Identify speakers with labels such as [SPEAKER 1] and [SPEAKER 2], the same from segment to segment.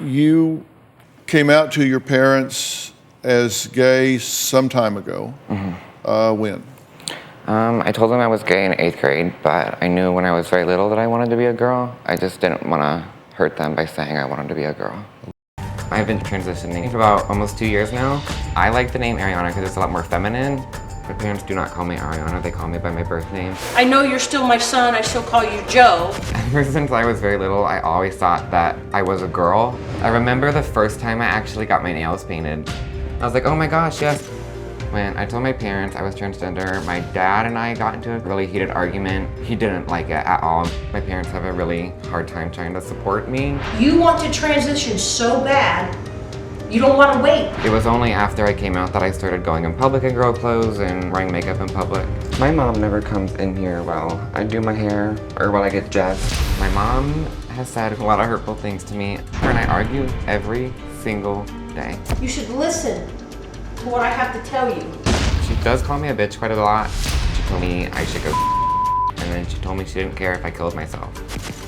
[SPEAKER 1] You came out to your parents as gay some time ago. When?
[SPEAKER 2] I told them I was gay in 8th grade, but I knew when I was very little that I wanted to be a girl. I just didn't want to hurt them by saying I wanted to be a girl. I've been transitioning for about almost 2 years now. I like the name Arianna because it's a lot more feminine. My parents do not call me Arianna, they call me by my birth name.
[SPEAKER 3] I know you're still my son, I still call you Joe.
[SPEAKER 2] Ever since I was very little, I always thought that I was a girl. I remember the first time I actually got my nails painted. I was like, oh my gosh, yes. When I told my parents I was transgender, my dad and I got into a really heated argument. He didn't like it at all. My parents have a really hard time trying to support me.
[SPEAKER 3] You want to transition so bad, you don't want to wait.
[SPEAKER 2] It was only after I came out that I started going in public in girl clothes and wearing makeup in public. My mom never comes in here while I do my hair or while I get dressed. My mom has said a lot of hurtful things to me. Her and I argue every single day.
[SPEAKER 3] You should listen to what I have to tell you.
[SPEAKER 2] She does call me a bitch quite a lot. She told me I should go and then she told me she didn't care if I killed myself.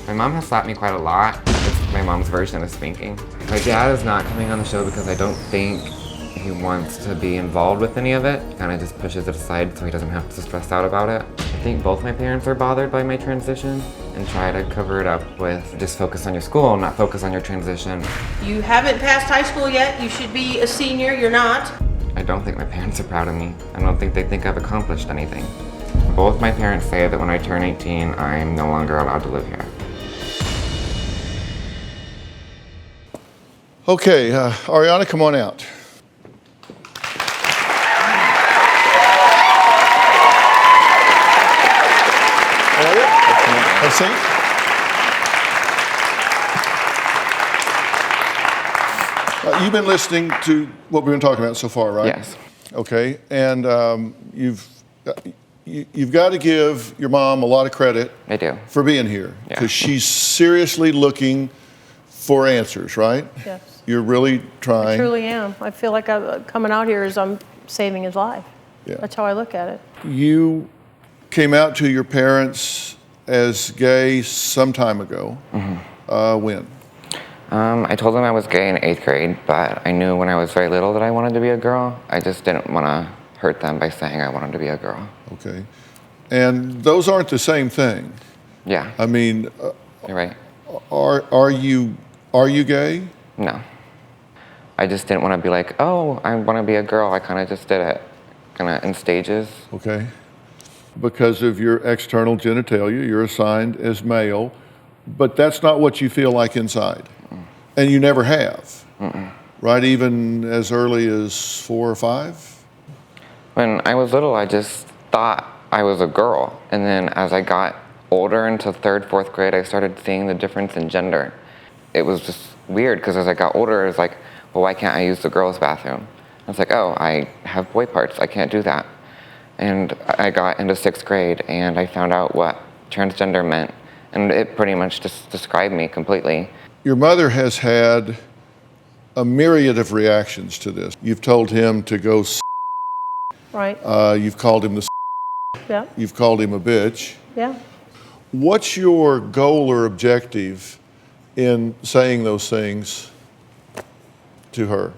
[SPEAKER 2] My mom has slapped me quite a lot. It's my mom's version of spanking. My dad is not coming on the show because I don't think he wants to be involved with any of it. He kind of just pushes it aside so he doesn't have to stress out about it. I think both my parents are bothered by my transition and try to cover it up with just focus on your school, not focus on your transition.
[SPEAKER 3] You haven't passed high school yet. You should be a senior. You're not.
[SPEAKER 2] I don't think my parents are proud of me. I don't think they think I've accomplished anything. Both my parents say that when I turn 18, I'm no longer allowed to live here.
[SPEAKER 1] Okay, Arianna, come on out. Have a seat. You've been listening to what we've been talking about so far, right?
[SPEAKER 2] Yes.
[SPEAKER 1] Okay, and you've got to give your mom a lot of credit.
[SPEAKER 2] I do.
[SPEAKER 1] For being here, because
[SPEAKER 2] Yeah.
[SPEAKER 1] she's seriously looking for answers, right?
[SPEAKER 4] Yes.
[SPEAKER 1] You're really
[SPEAKER 4] I
[SPEAKER 1] trying.
[SPEAKER 4] truly am. I feel like I'm coming out here as I'm saving his life.
[SPEAKER 1] Yeah.
[SPEAKER 4] That's how I look at it.
[SPEAKER 1] You came out to your parents as gay some time ago. When?
[SPEAKER 2] I told them I was gay in 8th grade, but I knew when I was very little that I wanted to be a girl. I just didn't want to hurt them by saying I wanted to be a girl.
[SPEAKER 1] Okay. And those aren't the same thing.
[SPEAKER 2] Yeah,
[SPEAKER 1] I mean,
[SPEAKER 2] you're right.
[SPEAKER 1] are you gay?
[SPEAKER 2] No. I just didn't want to be like, oh, I want to be a girl. I kind of just did it, kind of in stages.
[SPEAKER 1] Okay. Because of your external genitalia, you're assigned as male, but that's not what you feel like inside. And you never have, right? Even as early as 4 or 5?
[SPEAKER 2] When I was little, I just thought I was a girl. And then as I got older into 3rd, 4th grade, I started seeing the difference in gender. It was just weird because as I got older, it was like, well, why can't I use the girls' bathroom? I was like, oh, I have boy parts, I can't do that. And I got into 6th grade and I found out what transgender meant. And it pretty much just described me completely.
[SPEAKER 1] Your mother has had a myriad of reactions to this. You've told him to go
[SPEAKER 4] Right?
[SPEAKER 1] you've called him the
[SPEAKER 4] Yeah.
[SPEAKER 1] you've called him a bitch.
[SPEAKER 4] Yeah.
[SPEAKER 1] What's your goal or objective in saying those things to her?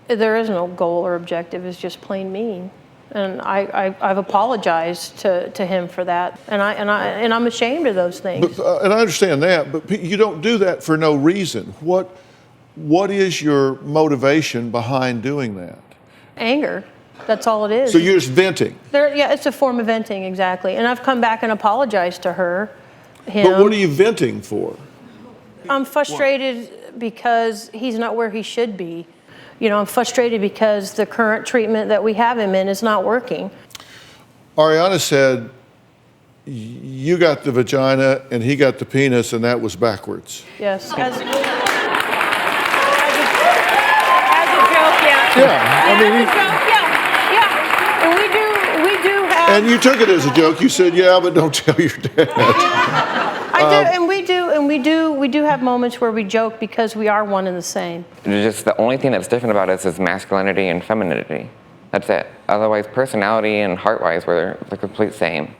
[SPEAKER 4] There is no goal or objective. It's just plain mean. And I've apologized to him for that. And I'm ashamed of those things.
[SPEAKER 1] But, and I understand that, but you don't do that for no reason. What is your motivation behind doing that?
[SPEAKER 4] Anger. That's all it is.
[SPEAKER 1] So you're just venting.
[SPEAKER 4] Yeah, it's a form of venting, exactly. And I've come back and apologized to her, him.
[SPEAKER 1] But what are you venting for?
[SPEAKER 4] I'm frustrated because he's not where he should be. You know, I'm frustrated because the current treatment that we have him in is not working.
[SPEAKER 1] Arianna said you got the vagina and he got the penis and that was backwards.
[SPEAKER 4] Yes. As a joke, yeah.
[SPEAKER 1] Yeah, I mean,
[SPEAKER 4] Yeah. And we do have.
[SPEAKER 1] and you took it as a joke. You said, yeah, but don't tell your dad.
[SPEAKER 4] I do, and we do have moments where we joke because we are one and the same.
[SPEAKER 2] Just the only thing that's different about us is masculinity and femininity. That's it. Otherwise, personality and heart-wise, we're the complete same.